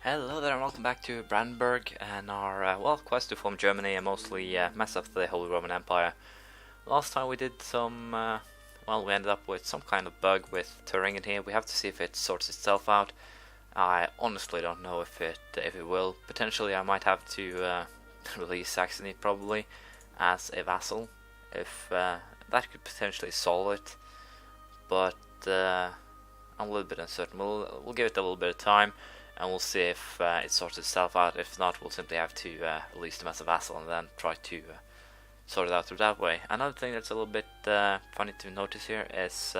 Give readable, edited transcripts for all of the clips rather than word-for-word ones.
Hello there and welcome back to Brandenburg and our, quest to form Germany and mostly mess up the Holy Roman Empire. Last time we did some, we ended up with some kind of bug with Turing in here. We have to see if it sorts itself out. I honestly don't know if it will. Potentially I might have to release Saxony probably as a vassal, if that could potentially solve it. But I'm a little bit uncertain. We'll give it a little bit of time. And we'll see if it sorts itself out. If not, we'll simply have to release them as a vassal and then try to sort it out through that way. Another thing that's a little bit funny to notice here is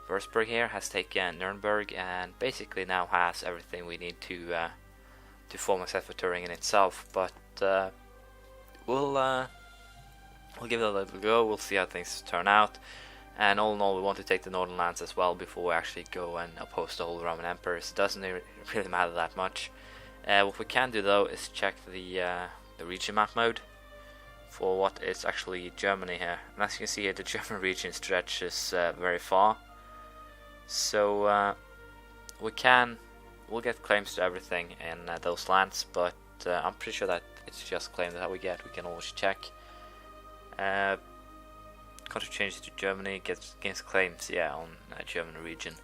Würzburg here has taken Nuremberg and basically now has everything we need to form a set for Turing in itself. But we'll give it a little go. We'll see how things turn out. And all in all, we want to take the northern lands as well before we actually go and oppose the Holy Roman Emperor. It doesn't really matter that much. What we can do though is check the region map mode for what is actually Germany here. And as you can see here, the German region stretches very far. So we'll get claims to everything in those lands, but I'm pretty sure that it's just claims that we get. We can always check. Country changes to Germany, gains claims, on German region.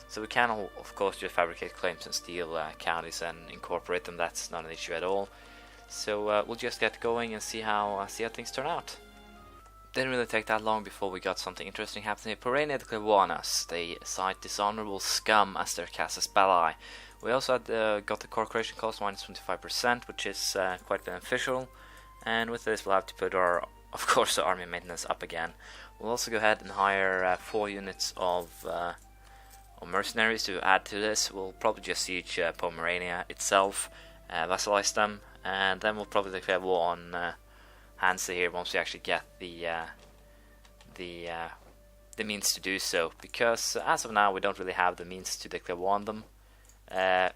So we can, of course, just fabricate claims and steal counties and incorporate them. That's not an issue at all. So we'll just get going and see how things turn out. Didn't really take that long before we got something interesting happening. Pomeranian declare they cite dishonorable scum as their casus belli. We also had, got the corporation cost minus 25%, which is quite beneficial. And with this, we'll have to put our, of course, the army maintenance up again. We'll also go ahead and hire 4 units of mercenaries to add to this. We'll probably just siege Pomerania itself, vassalize them, and then we'll probably declare war on Hansa here once we actually get the means to do so. Because as of now, we don't really have the means to declare war on them.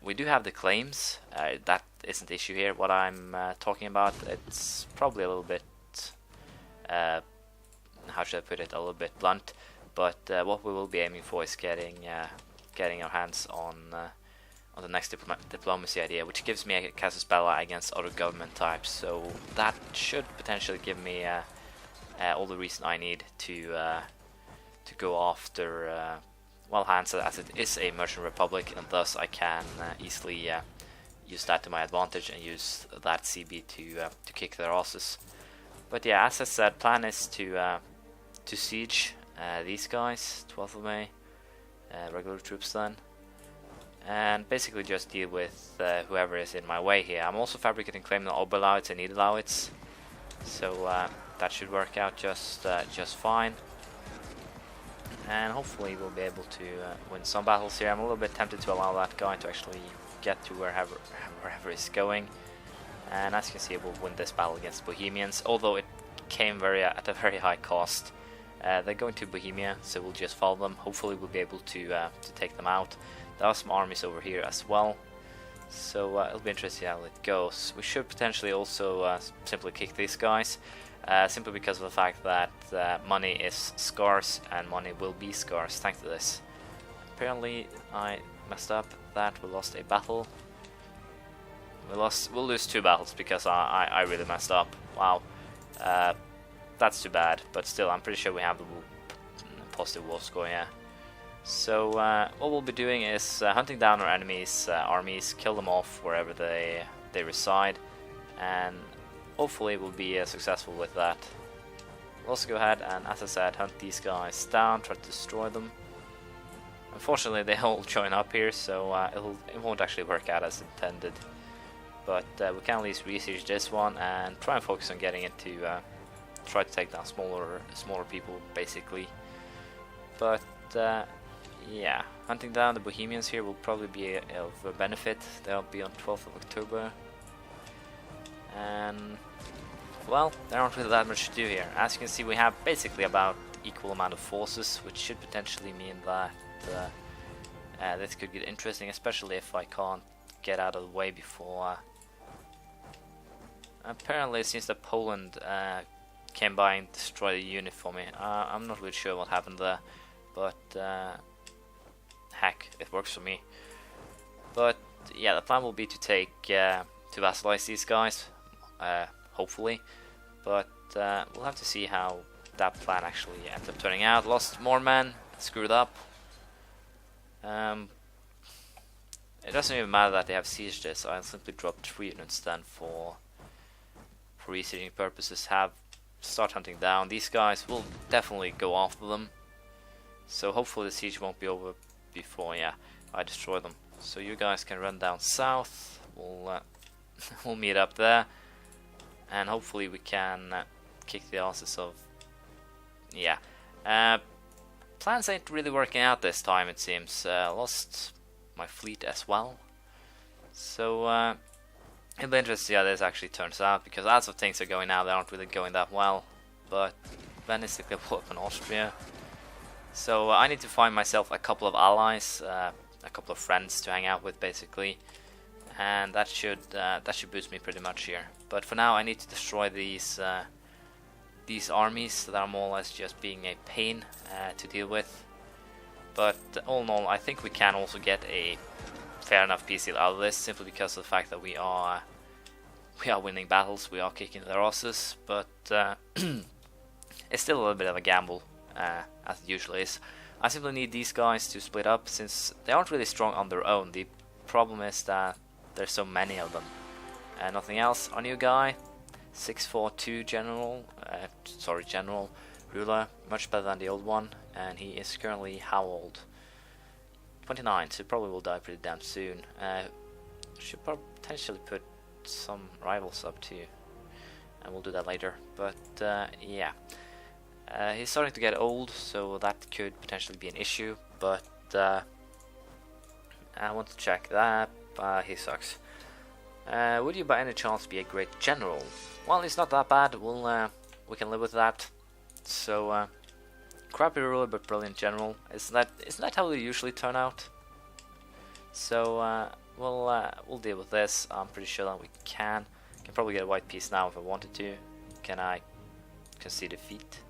We do have the claims. That isn't the issue here. What I'm talking about, it's probably a little bit. How should I put it? A little bit blunt, but what we will be aiming for is getting our hands on the next diplomacy idea, which gives me a casus belli against other government types. So that should potentially give me all the reason I need to go after Hansa, as it is a merchant republic, and thus I can easily use that to my advantage and use that CB to kick their asses. But yeah, as I said, plan is to siege these guys, 12th of May, regular troops then, and basically just deal with whoever is in my way here. I'm also fabricating claim on Oberlausitz and Niederlausitz, so that should work out just fine. And hopefully we'll be able to win some battles here. I'm a little bit tempted to allow that guy to actually get to wherever he's going. And as you can see, we'll win this battle against Bohemians, although it came at a very high cost. They're going to Bohemia, so we'll just follow them. Hopefully we'll be able to take them out. There are some armies over here as well, so it'll be interesting how it goes. We should potentially also simply kick these guys, simply because of the fact that money is scarce, and money will be scarce thanks to this. Apparently I messed up that. We lost a battle. We'll lose 2 battles because I really messed up. Wow, that's too bad. But still, I'm pretty sure we have the positive war score here. So what we'll be doing is hunting down our enemies' armies, kill them off wherever they reside, and hopefully we'll be successful with that. We'll also go ahead and, as I said, hunt these guys down, try to destroy them. Unfortunately, they all join up here, so it won't actually work out as intended. But we can at least re-siege this one and try and focus on getting it to try to take down smaller people, basically. But yeah, hunting down the Bohemians here will probably be of benefit. They'll be on 12th of October. And, well, there aren't really that much to do here. As you can see, we have basically about equal amount of forces, which should potentially mean that this could get interesting, especially if I can't get out of the way before. Apparently it seems that Poland came by and destroyed a unit for me. I'm not really sure what happened there, but heck, it works for me. But yeah, the plan will be to take to vassalize these guys, hopefully. But we'll have to see how that plan actually ends up turning out. Lost more men, screwed up. It doesn't even matter that they have sieged this. I'll simply drop 3 units then for besieging purposes. Start hunting down these guys. We'll definitely go after them. So hopefully the siege won't be over before I destroy them. So you guys can run down south. We'll we'll meet up there, and hopefully we can kick the asses of plans ain't really working out this time, it seems. Lost my fleet as well. So it'll be interesting to see how this actually turns out, because as of things are going now, they aren't really going that well. But Venice declared war upon Austria. So I need to find myself a couple of allies, a couple of friends to hang out with, basically, and that should boost me pretty much here. But for now, I need to destroy these armies that are more or less just being a pain to deal with. But all in all, I think we can also get a fair enough peace deal out of this, simply because of the fact that we are winning battles, we are kicking their asses. But it's still a little bit of a gamble, as it usually is. I simply need these guys to split up, since they aren't really strong on their own. The problem is that there's so many of them. Nothing else. Our new guy, 642 general, ruler, much better than the old one, and he is currently how old? 29, so probably will die pretty damn soon. Should potentially put some rivals up too, and we'll do that later. But yeah, he's starting to get old, so that could potentially be an issue. But I want to check that. He sucks. Would you by any chance be a great general? Well, he's not that bad. We can live with that. So crappy ruler but brilliant general. Isn't that how they usually turn out? So we'll deal with this. I'm pretty sure that we can probably get a white piece now if I wanted to. Can I concede defeat?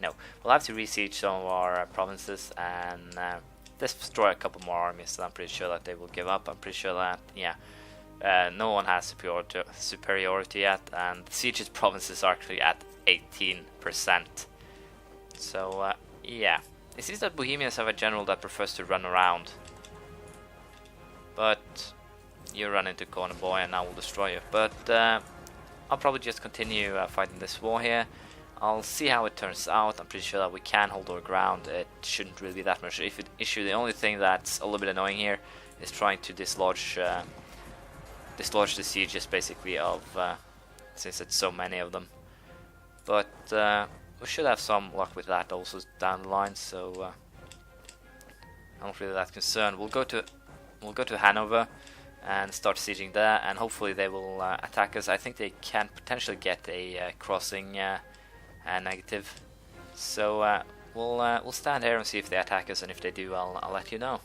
No. We'll have to re-siege some of our provinces and destroy a couple more armies. So I'm pretty sure that they will give up. I'm pretty sure that no one has superiority yet, and the siege's provinces are actually at 18%. So yeah, it seems that Bohemians have a general that prefers to run around, but you run into corner boy and I will destroy you. But I'll probably just continue fighting this war here. I'll see how it turns out. I'm pretty sure that we can hold our ground. It shouldn't really be that much of an issue. The only thing that's a little bit annoying here is trying to dislodge the sieges, basically, of since it's so many of them. But we should have some luck with that also down the line, so I'm not really that concerned. We'll go to Hanover and start sieging there, and hopefully they will attack us. I think they can potentially get a crossing negative. So we'll stand here and see if they attack us, and if they do, I'll let you know.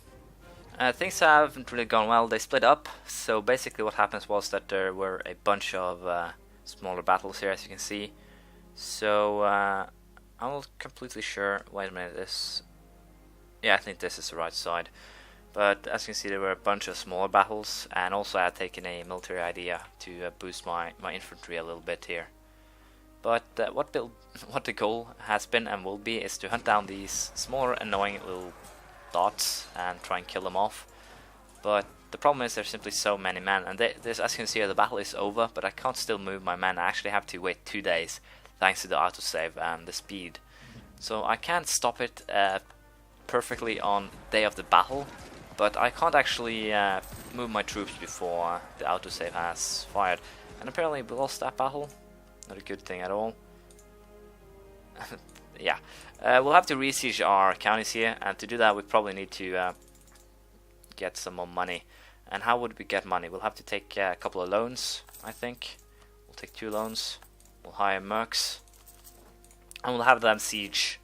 Things haven't really gone well. They split up, so basically what happens was that there were a bunch of smaller battles here, as you can see. So I'm not completely sure. Wait a minute, I think this is the right side. But as you can see, there were a bunch of smaller battles, and also I had taken a military idea to boost my infantry a little bit here. But what the goal has been and will be is to hunt down these smaller, annoying little dots and try and kill them off. But the problem is there's simply so many men, and as you can see here, the battle is over, but I can't still move my men. I actually have to wait 2 days thanks to the autosave and the speed. So I can't stop it perfectly on day of the battle, but I can't actually move my troops before the autosave has fired. And apparently we lost that battle. Not a good thing at all. Yeah, we'll have to re-siege our counties here, and to do that we probably need to get some more money. And how would we get money? We'll have to take a couple of loans, I think. We'll take 2 loans. We'll hire mercs, and we'll have them siege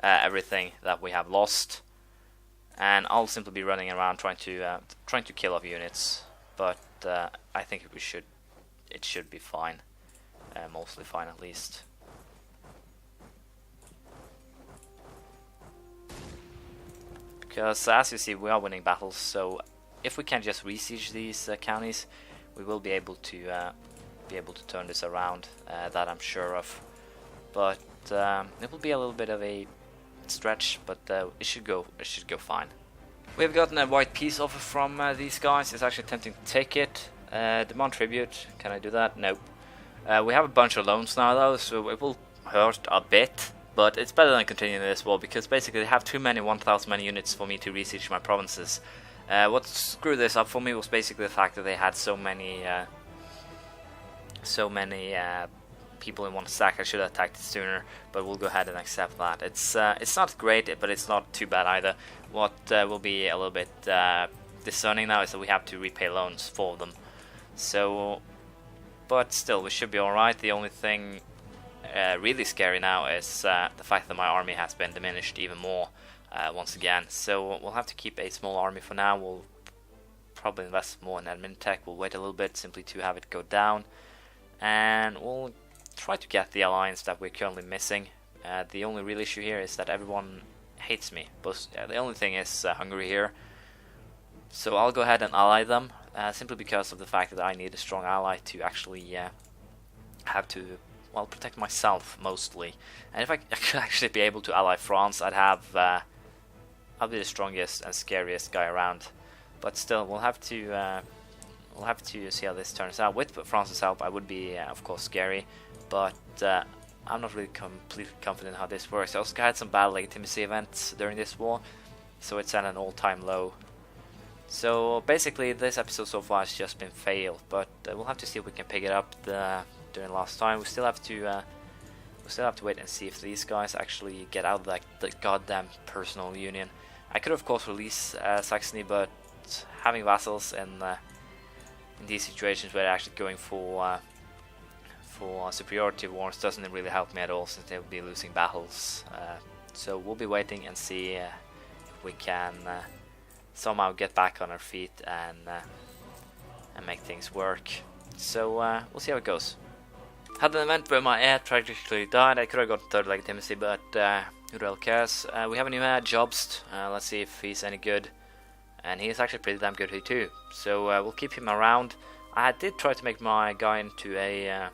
everything that we have lost. And I'll simply be running around trying to kill off units. But I think it should be fine, mostly fine at least. Because as you see, we are winning battles, so if we can just re-siege these counties, we will be able to turn this around. That I'm sure of. But it will be a little bit of a stretch, but it should go fine. We have gotten a white peace offer from these guys. It's actually tempting to take it. Demand tribute. Can I do that? Nope. We have a bunch of loans now though, so it will hurt a bit. But it's better than continuing this war, because basically they have too many 1,000 man units for me to re-siege my provinces. What screwed this up for me was basically the fact that they had so many people in one stack. I should have attacked it sooner, but we'll go ahead and accept that. It's not great, but it's not too bad either. What will be a little bit discerning now is that we have to repay loans for them. So, but still, we should be alright. The only thing really scary now is the fact that my army has been diminished even more once again. So we'll have to keep a small army for now. We'll probably invest more in admin tech. We'll wait a little bit simply to have it go down, and we'll try to get the alliance that we're currently missing. The only real issue here is that everyone hates me. But the only thing is Hungary here. So I'll go ahead and ally them, simply because of the fact that I need a strong ally to actually have to, well, protect myself mostly. And if I could actually be able to ally France, I'll be the strongest and scariest guy around. But still, we'll have to see how this turns out. With France's help, I would be, of course, scary. But I'm not really completely confident how this works. I also had some bad legitimacy events during this war, so it's at an all-time low. So basically, this episode so far has just been failed. But we'll have to see if we can pick it up during last time. We still have to wait and see if these guys actually get out of the goddamn personal union. I could of course release Saxony, but having vassals in these situations where they're actually going for superiority wars doesn't really help me at all, since they will be losing battles. So we'll be waiting and see if we can somehow get back on our feet and make things work. So we'll see how it goes. Had an event where my heir tragically died. I could have gotten third legitimacy, but who the hell cares? We have a new heir, Jobst. Let's see if he's any good. And he's actually pretty damn good here too. So we'll keep him around. I did try to make my guy into a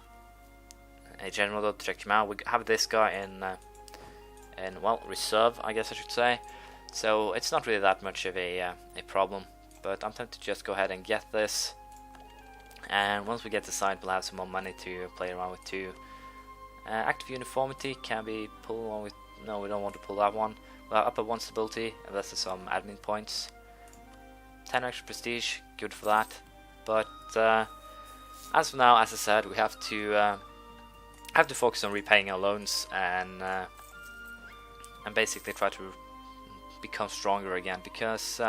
general though, to check him out. We have this guy in well, reserve, I guess I should say. So it's not really that much of a problem. But I'm tempted to just go ahead and get this. And once we get the site, we'll have some more money to play around with too. Active uniformity can be pulled along with. No, we don't want to pull that one. We'll have upper 1 stability, and that's some admin points. 10 extra prestige, good for that. But as for now, as I said, we have to focus on repaying our loans and basically try to become stronger again, because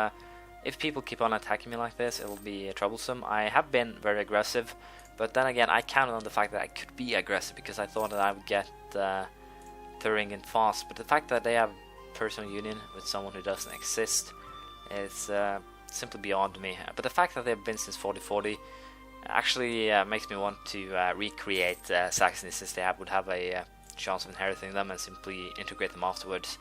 if people keep on attacking me like this, it will be troublesome. I have been very aggressive, but then again, I counted on the fact that I could be aggressive because I thought that I would get Thuringen fast. But the fact that they have personal union with someone who doesn't exist is simply beyond me. But the fact that they've been since 4040 actually makes me want to recreate Saxony, since they would have a chance of inheriting them and simply integrate them afterwards.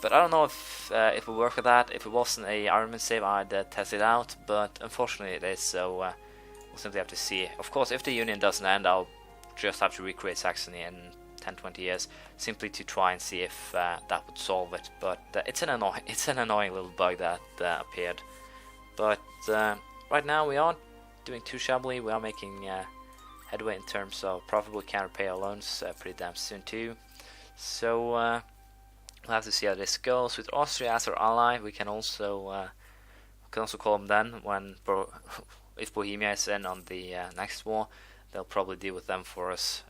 But I don't know if it will work with that. If it wasn't a armament save, I'd test it out, but unfortunately it is, so we'll simply have to see. Of course, if the union doesn't end, I'll just have to recreate Saxony in 10-20 years, simply to try and see if that would solve it. But it's an annoying little bug that appeared. But right now we aren't doing too shabbily. We are making headway in terms of profit. We can repay our loans pretty damn soon too. So we'll have to see how this goes. With Austria as our ally, we can also call them then when if Bohemia is in on the next war. They'll probably deal with them for us.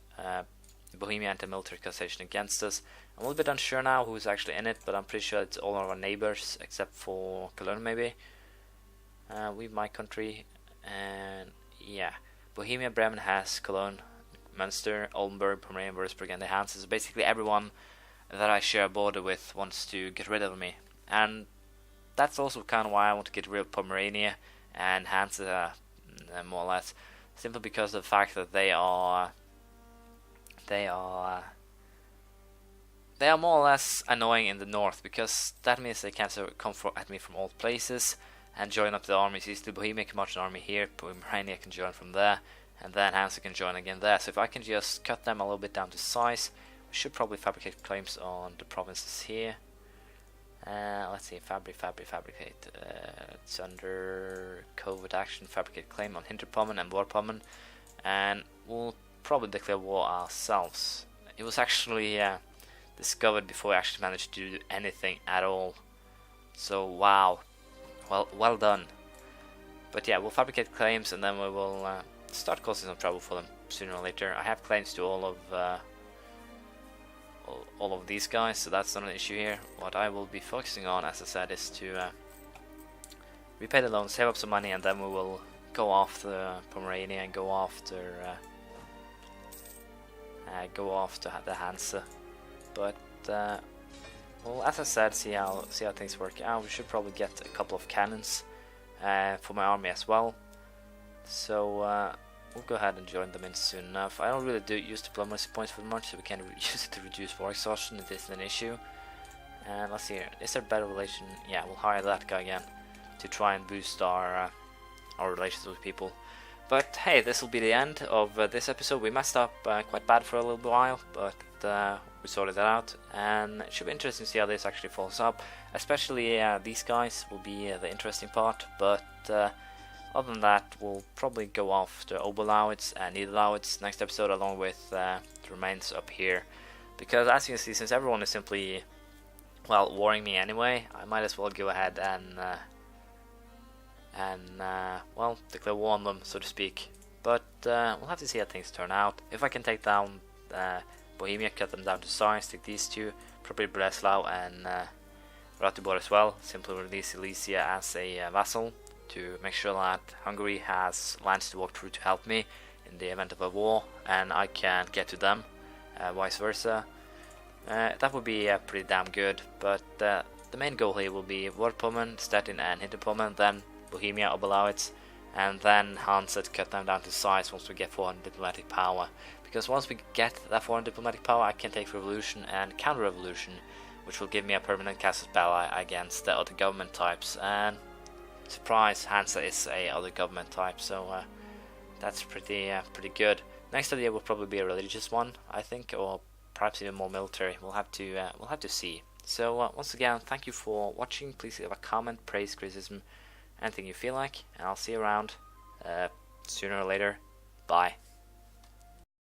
Bohemia entered military coalition against us. I'm a little bit unsure now who's actually in it, but I'm pretty sure it's all of our neighbors except for Cologne maybe. Leave my country, and yeah, Bohemia, Bremen, Hesse, Cologne, Münster, Oldenburg, Pomeranian, Würzburg, and the Hanses. So basically everyone that I share a border with wants to get rid of me, and that's also kind of why I want to get rid of Pomerania and Hanse, more or less, simply because of the fact that they are more or less annoying in the north, because that means they can come at me from all places. and join up the armies. Easily Bohemia can march an army here, Pomeranian can join from there, and then Hansa can join again there. So if I can just cut them a little bit down to size, we should probably fabricate claims on the provinces here. Let's see, fabricate. It's under covert action, fabricate claim on Hinterpommern and Vorpommern, and we'll probably declare war ourselves. It was actually discovered before we actually managed to do anything at all. So wow, well done. But yeah, we'll fabricate claims, and then we will start causing some trouble for them sooner or later. I have claims to all of these guys, so that's not an issue here. What I will be focusing on, as I said, is to repay the loan, save up some money, and then we will go after Pomerania and go after the Hansa. But well, as I said, see how things work out. We should probably get a couple of cannons for my army as well. So we'll go ahead and join them in soon enough. I don't really use diplomacy points for much, so we can use it to reduce war exhaustion. It isn't an issue. And let's see here. Is there a better relation? Yeah, we'll hire that guy again to try and boost our relations with people. But hey, this will be the end of this episode. We messed up quite bad for a little while, but we sorted that out, and it should be interesting to see how this actually falls up. Especially these guys will be the interesting part, but other than that, we'll probably go after Oberlausitz and Niederlausitz next episode, along with the remains up here. Because as you can see, since everyone is simply, well, warring me anyway, I might as well go ahead and well, declare war on them, so to speak. But we'll have to see how things turn out. If I can take down Bohemia, cut them down to size, take these two, probably Breslau and Ratibor as well, simply release Silesia as a vassal to make sure that Hungary has lands to walk through to help me in the event of a war, and I can get to them, vice versa. That would be pretty damn good, but the main goal here will be Vorpommern, Stettin and Hinterpommern, then Bohemia, Oberlausitz, and then Hansa to cut them down to size once we get 400 diplomatic power. Because once we get that 400 diplomatic power, I can take revolution and counter-revolution, which will give me a permanent casus belli against the other government types. And surprise, Hansa is a other government type, so that's pretty good. Next idea will probably be a religious one, I think, or perhaps even more military. We'll have to see. So once again, thank you for watching. Please leave a comment, praise, criticism, anything you feel like, and I'll see you around sooner or later. Bye.